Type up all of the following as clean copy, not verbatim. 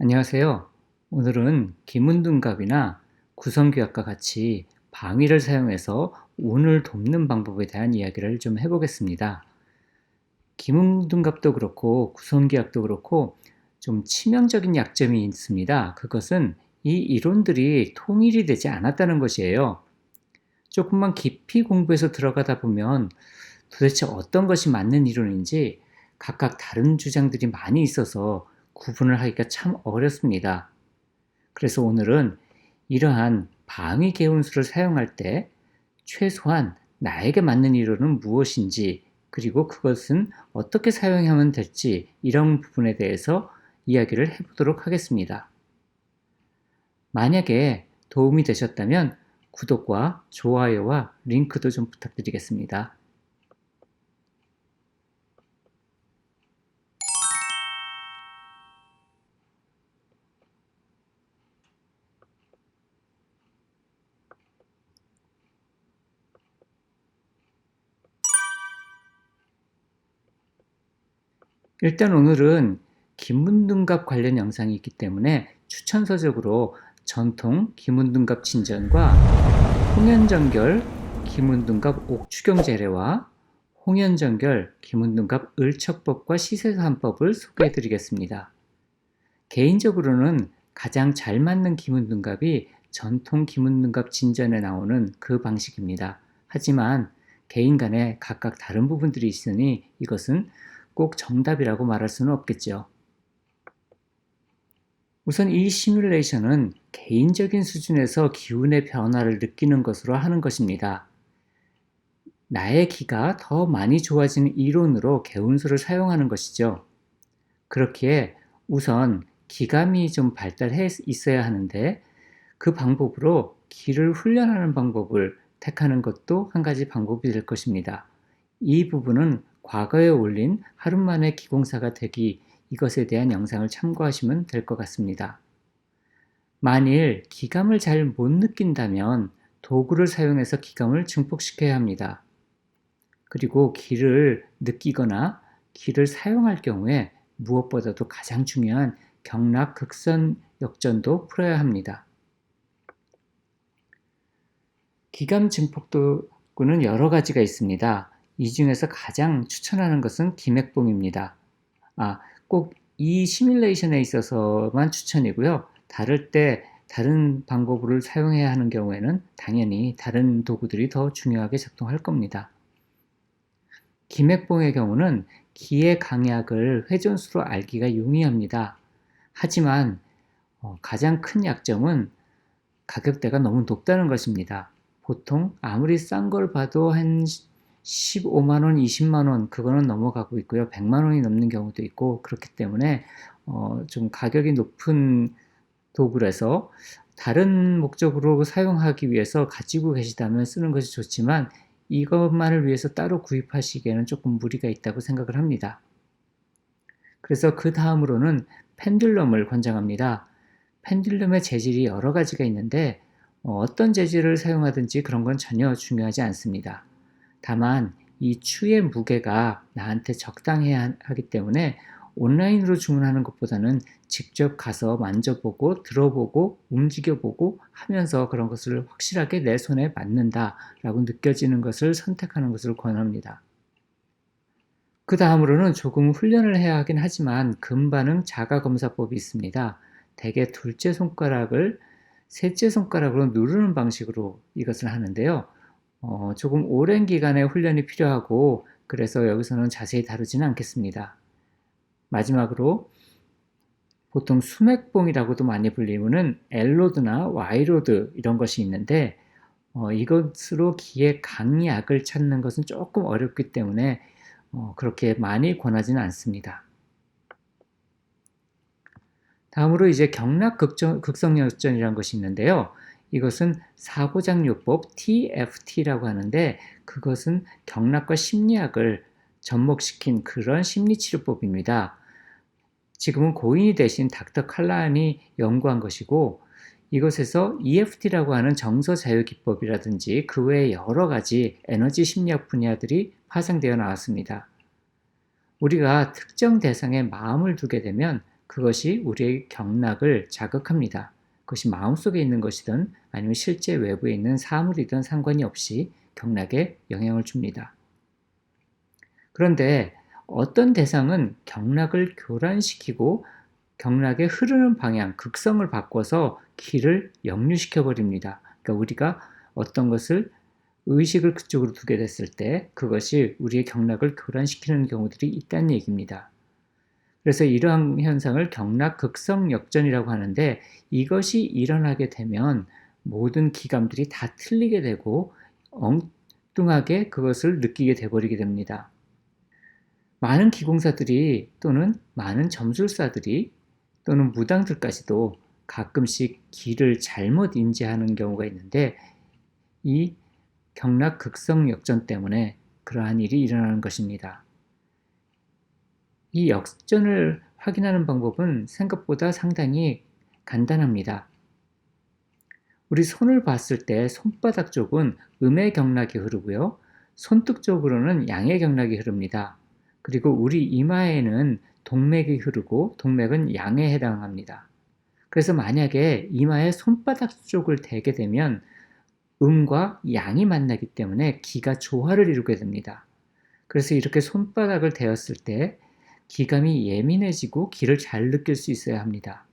안녕하세요. 오늘은 기문둔갑이나 구성기압과 같이 방위를 사용해서 운을 돕는 방법에 대한 이야기를 좀 해보겠습니다. 기문둔갑도 그렇고 구성기압도 그렇고 좀 치명적인 약점이 있습니다. 그것은 이 이론들이 통일이 되지 않았다는 것이에요. 조금만 깊이 공부해서 들어가다 보면 도대체 어떤 것이 맞는 이론인지 각각 다른 주장들이 많이 있어서 구분을 하기가 참 어렵습니다. 그래서 오늘은 이러한 방위 개운수를 사용할 때 최소한 나에게 맞는 이론은 무엇인지, 그리고 그것은 어떻게 사용하면 될지, 이런 부분에 대해서 이야기를 해보도록 하겠습니다. 만약에 도움이 되셨다면 구독과 좋아요와 링크도 좀 부탁드리겠습니다. 일단 오늘은 기문둔갑 관련 영상이 있기 때문에 추천서적으로 전통 기문둔갑 진전과 홍연정결 기문둔갑 옥추경 제례와 홍연정결 기문둔갑 을척법과 시세산법을 소개해 드리겠습니다. 개인적으로는 가장 잘 맞는 기문둔갑이 전통 기문둔갑 진전에 나오는 그 방식입니다. 하지만 개인 간에 각각 다른 부분들이 있으니 이것은 꼭 정답이라고 말할 수는 없겠죠. 우선 이 시뮬레이션은 개인적인 수준에서 기운의 변화를 느끼는 것으로 하는 것입니다. 나의 기가 더 많이 좋아지는 이론으로 개운수를 사용하는 것이죠. 그렇기에 우선 기감이 좀 발달해 있어야 하는데 그 방법으로 기를 훈련하는 방법을 택하는 것도 한 가지 방법이 될 것입니다. 이 부분은 과거에 올린 하루 만에 기공사가 되기, 이것에 대한 영상을 참고하시면 될 것 같습니다. 만일 기감을 잘 못 느낀다면 도구를 사용해서 기감을 증폭시켜야 합니다. 그리고 기를 느끼거나 기를 사용할 경우에 무엇보다도 가장 중요한 경락 극선 역전도 풀어야 합니다. 기감 증폭도구는 여러 가지가 있습니다. 이 중에서 가장 추천하는 것은 기맥봉입니다. 꼭 이 시뮬레이션에 있어서만 추천이고요. 다를 때 다른 방법을 사용해야 하는 경우에는 당연히 다른 도구들이 더 중요하게 작동할 겁니다. 기맥봉의 경우는 기의 강약을 회전수로 알기가 용이합니다. 하지만 가장 큰 약점은 가격대가 너무 높다는 것입니다. 보통 아무리 싼 걸 봐도 한 15만 원, 20만 원, 그거는 넘어가고 있고요. 100만 원이 넘는 경우도 있고, 그렇기 때문에 좀 가격이 높은 도구라서 다른 목적으로 사용하기 위해서 가지고 계시다면 쓰는 것이 좋지만 이것만을 위해서 따로 구입하시기에는 조금 무리가 있다고 생각을 합니다. 그래서 그 다음으로는 펜듈럼을 권장합니다. 펜듈럼의 재질이 여러 가지가 있는데 어떤 재질을 사용하든지 그런 건 전혀 중요하지 않습니다. 다만 이 추의 무게가 나한테 적당해야 하기 때문에 온라인으로 주문하는 것보다는 직접 가서 만져보고 들어보고 움직여보고 하면서 그런 것을 확실하게 내 손에 맞는다라고 느껴지는 것을 선택하는 것을 권합니다. 그 다음으로는 조금 훈련을 해야 하긴 하지만 금반응 자가검사법이 있습니다. 대개 둘째 손가락을 셋째 손가락으로 누르는 방식으로 이것을 하는데요. 조금 오랜 기간의 훈련이 필요하고 그래서 여기서는 자세히 다루지는 않겠습니다. 마지막으로 보통 수맥봉이라고도 많이 불리는 L로드나 Y로드 이런 것이 있는데 이것으로 기의 강약을 찾는 것은 조금 어렵기 때문에 그렇게 많이 권하지는 않습니다. 다음으로 이제 경락 극성역전이라는 것이 있는데요. 이것은 사고장요법 TFT라고 하는데 그것은 경락과 심리학을 접목시킨 그런 심리치료법입니다. 지금은 고인이 되신 닥터 칼란이 연구한 것이고 이것에서 EFT라고 하는 정서자유기법이라든지 그 외에 여러 가지 에너지 심리학 분야들이 파생되어 나왔습니다. 우리가 특정 대상에 마음을 두게 되면 그것이 우리의 경락을 자극합니다. 그것이 마음속에 있는 것이든 아니면 실제 외부에 있는 사물이든 상관이 없이 경락에 영향을 줍니다. 그런데 어떤 대상은 경락을 교란시키고 경락의 흐르는 방향, 극성을 바꿔서 길을 역류시켜 버립니다. 그러니까 우리가 어떤 것을 의식을 그쪽으로 두게 됐을 때 그것이 우리의 경락을 교란시키는 경우들이 있다는 얘기입니다. 그래서 이러한 현상을 경락 극성 역전이라고 하는데, 이것이 일어나게 되면 모든 기감들이 다 틀리게 되고 엉뚱하게 그것을 느끼게 돼버리게 됩니다. 많은 기공사들이 또는 많은 점술사들이 또는 무당들까지도 가끔씩 기를 잘못 인지하는 경우가 있는데, 이 경락 극성 역전 때문에 그러한 일이 일어나는 것입니다. 이 역전을 확인하는 방법은 생각보다 상당히 간단합니다. 우리 손을 봤을 때 손바닥 쪽은 음의 경락이 흐르고요. 손등 쪽으로는 양의 경락이 흐릅니다. 그리고 우리 이마에는 동맥이 흐르고 동맥은 양에 해당합니다. 그래서 만약에 이마에 손바닥 쪽을 대게 되면 음과 양이 만나기 때문에 기가 조화를 이루게 됩니다. 그래서 이렇게 손바닥을 대었을 때 기감이 예민해지고 기를 잘 느낄 수 있어야 합니다.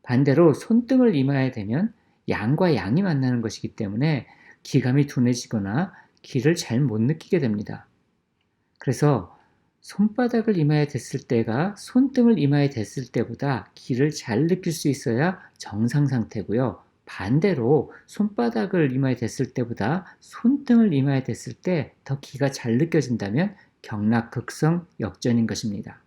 반대로 손등을 이마에 대면 양과 양이 만나는 것이기 때문에 기감이 둔해지거나 기를 잘 못 느끼게 됩니다. 그래서 손바닥을 이마에 댔을 때가 손등을 이마에 댔을 때보다 기를 잘 느낄 수 있어야 정상 상태고요. 반대로 손바닥을 이마에 댔을 때보다 손등을 이마에 댔을 때 더 기가 잘 느껴진다면 경락 극성 역전인 것입니다.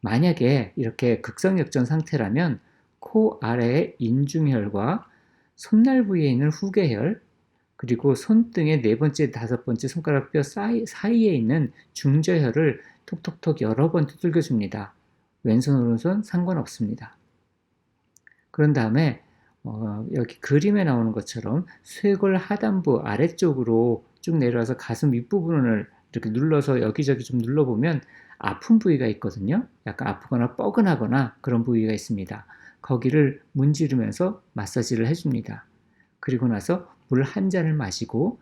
만약에 이렇게 극성 역전 상태라면 코 아래의 인중혈과 손날 부위에 있는 후계혈, 그리고 손등의 네 번째, 다섯 번째 손가락 뼈 사이에 있는 중저혈을 톡톡톡 여러 번 두들겨 줍니다. 왼손, 오른손 상관없습니다. 그런 다음에 여기 그림에 나오는 것처럼 쇄골 하단부 아래쪽으로 쭉 내려와서 가슴 윗부분을 이렇게 눌러서 여기저기 좀 눌러보면 아픈 부위가 있거든요. 약간 아프거나 뻐근하거나 그런 부위가 있습니다. 거기를 문지르면서 마사지를 해줍니다. 그리고 나서 물 한 잔을 마시고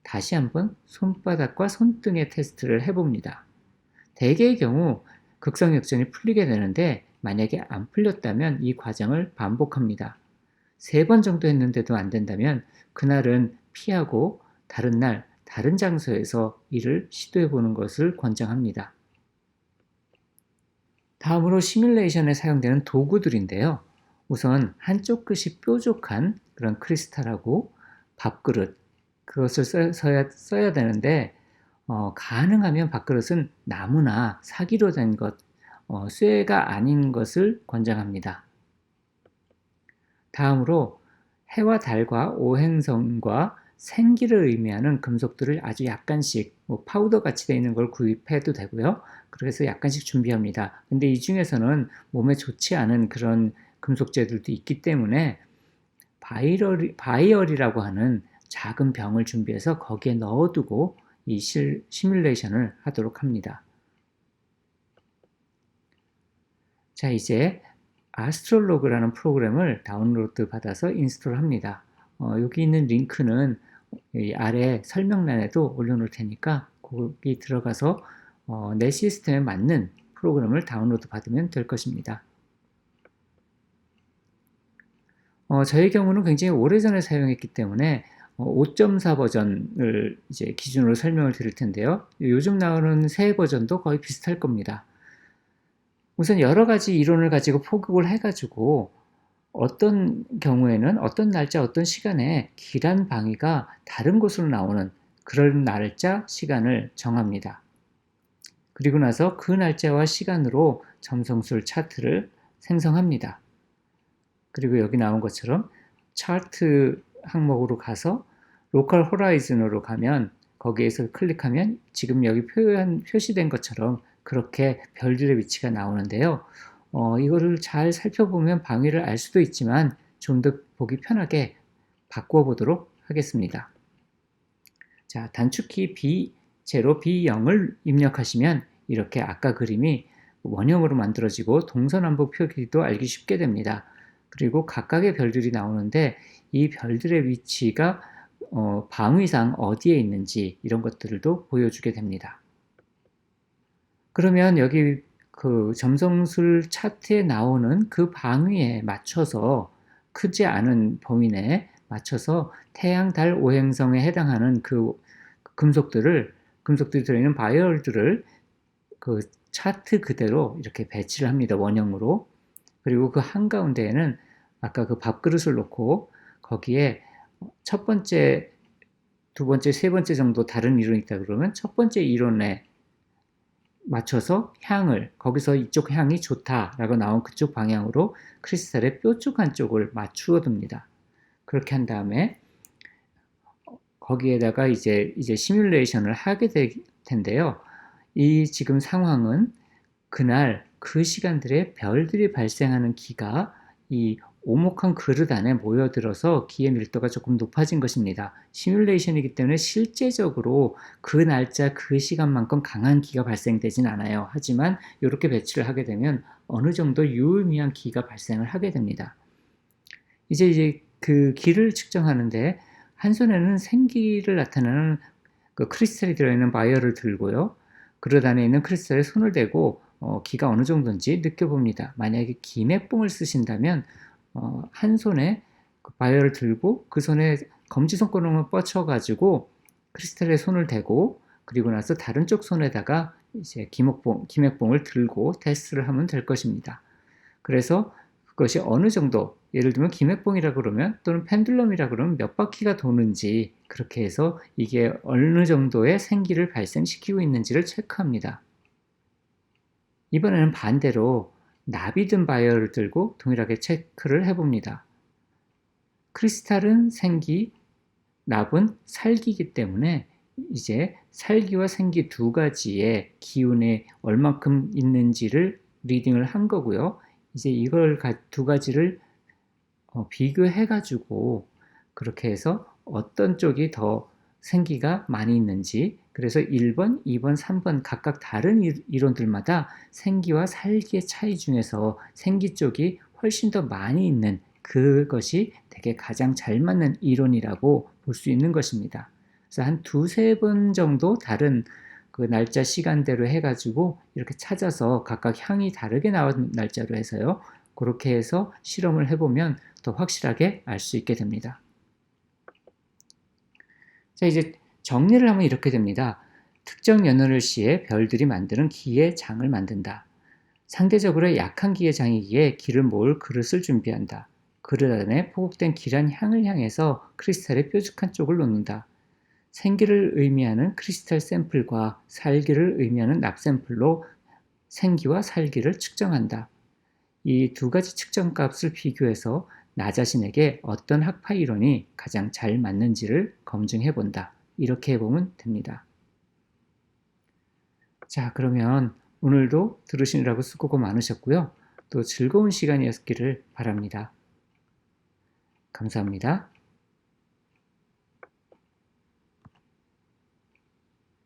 다시 한번 손바닥과 손등의 테스트를 해봅니다. 대개의 경우 극성역전이 풀리게 되는데, 만약에 안 풀렸다면 이 과정을 반복합니다. 3번 정도 했는데도 안 된다면 그날은 피하고 다른 날 다른 장소에서 이를 시도해 보는 것을 권장합니다. 다음으로 시뮬레이션에 사용되는 도구들인데요. 우선 한쪽 끝이 뾰족한 그런 크리스탈하고 밥그릇, 그것을 써야 되는데 가능하면 밥그릇은 나무나 사기로 된 것, 쇠가 아닌 것을 권장합니다. 다음으로 해와 달과 오행성과 생기를 의미하는 금속들을 아주 약간씩 파우더 같이 되어 있는 걸 구입해도 되고요. 그래서 약간씩 준비합니다. 근데 이 중에서는 몸에 좋지 않은 그런 금속재들도 있기 때문에 바이얼이라고 하는 작은 병을 준비해서 거기에 넣어두고 이 시뮬레이션을 하도록 합니다. 자, 이제 아스트롤로그라는 프로그램을 다운로드 받아서 인스톨합니다. 여기 있는 링크는 아래 설명란에도 올려놓을 테니까 거기 들어가서 내 시스템에 맞는 프로그램을 다운로드 받으면 될 것입니다. 저의 경우는 굉장히 오래전에 사용했기 때문에 5.4 버전을 이제 기준으로 설명을 드릴 텐데요. 요즘 나오는 새 버전도 거의 비슷할 겁니다. 우선 여러 가지 이론을 가지고 포격을 해가지고 어떤 경우에는 어떤 날짜, 어떤 시간에 기란 방위가 다른 곳으로 나오는 그런 날짜, 시간을 정합니다. 그리고 나서 그 날짜와 시간으로 점성술 차트를 생성합니다. 그리고 여기 나온 것처럼 차트 항목으로 가서 로컬 호라이즌으로 가면 거기에서 클릭하면 지금 여기 표시된 것처럼 그렇게 별들의 위치가 나오는데요. 이거를 잘 살펴보면 방위를 알 수도 있지만 좀 더 보기 편하게 바꾸어 보도록 하겠습니다. 자, 단축키 B0, B0을 입력하시면 이렇게 아까 그림이 원형으로 만들어지고 동서남북 표기도 알기 쉽게 됩니다. 그리고 각각의 별들이 나오는데 이 별들의 위치가 방위상 어디에 있는지 이런 것들도 보여주게 됩니다. 그러면 여기 그 점성술 차트에 나오는 그 방위에 맞춰서 크지 않은 범위 내에 맞춰서 태양, 달, 오행성에 해당하는 그 금속들이 들어있는 바이올들을 그 차트 그대로 이렇게 배치를 합니다. 원형으로. 그리고 그 한가운데에는 아까 그 밥그릇을 놓고 거기에 첫 번째, 두 번째, 세 번째 정도 다른 이론이 있다 그러면 첫 번째 이론에 맞춰서 향을 거기서 이쪽 향이 좋다라고 나온 그쪽 방향으로 크리스탈의 뾰족한 쪽을 맞추어 둡니다. 그렇게 한 다음에 거기에다가 이제 시뮬레이션을 하게 될 텐데요. 이 지금 상황은 그날 그 시간들에 별들이 발생하는 기가 이 오목한 그릇 안에 모여들어서 기의 밀도가 조금 높아진 것입니다. 시뮬레이션이기 때문에 실제적으로 그 날짜 그 시간만큼 강한 기가 발생되진 않아요. 하지만 이렇게 배치를 하게 되면 어느 정도 유의미한 기가 발생을 하게 됩니다. 이제 그 기를 측정하는데 한 손에는 생기를 나타내는 그 크리스탈이 들어있는 바이어를 들고요. 그릇 안에 있는 크리스탈에 손을 대고 기가 어느 정도인지 느껴봅니다. 만약에 기맥봉을 쓰신다면 한 손에 그 바이어를 들고 그 손에 검지손가락을 뻗쳐가지고 크리스탈에 손을 대고 그리고 나서 다른 쪽 손에다가 이제 기맥봉을 들고 테스트를 하면 될 것입니다. 그래서 그것이 어느 정도, 예를 들면 기맥봉이라 그러면 또는 펜듈럼이라 그러면 몇 바퀴가 도는지 그렇게 해서 이게 어느 정도의 생기를 발생시키고 있는지를 체크합니다. 이번에는 반대로 납이 든 바이어를 들고 동일하게 체크를 해봅니다. 크리스탈은 생기, 납은 살기이기 때문에 이제 살기와 생기 두 가지의 기운이 얼만큼 있는지를 리딩을 한 거고요. 이제 이걸 두 가지를 비교해가지고 그렇게 해서 어떤 쪽이 더 생기가 많이 있는지, 그래서 1번, 2번, 3번 각각 다른 이론들마다 생기와 살기의 차이 중에서 생기 쪽이 훨씬 더 많이 있는 그것이 되게 가장 잘 맞는 이론이라고 볼 수 있는 것입니다. 그래서 한 두세 번 정도 다른 그 날짜 시간대로 해가지고 이렇게 찾아서 각각 향이 다르게 나온 날짜로 해서요. 그렇게 해서 실험을 해보면 더 확실하게 알 수 있게 됩니다. 자, 이제 정리를 하면 이렇게 됩니다. 특정 연월일 시에 별들이 만드는 기의 장을 만든다. 상대적으로 약한 기의 장이기에 기를 모을 그릇을 준비한다. 그릇 안에 포국된 기란 향을 향해서 크리스탈의 뾰족한 쪽을 놓는다. 생기를 의미하는 크리스탈 샘플과 살기를 의미하는 납 샘플로 생기와 살기를 측정한다. 이 두 가지 측정 값을 비교해서 나 자신에게 어떤 학파 이론이 가장 잘 맞는지를 검증해 본다. 이렇게 해보면 됩니다. 자, 그러면 오늘도 들으시느라고 수고가 많으셨고요. 또 즐거운 시간이었기를 바랍니다. 감사합니다.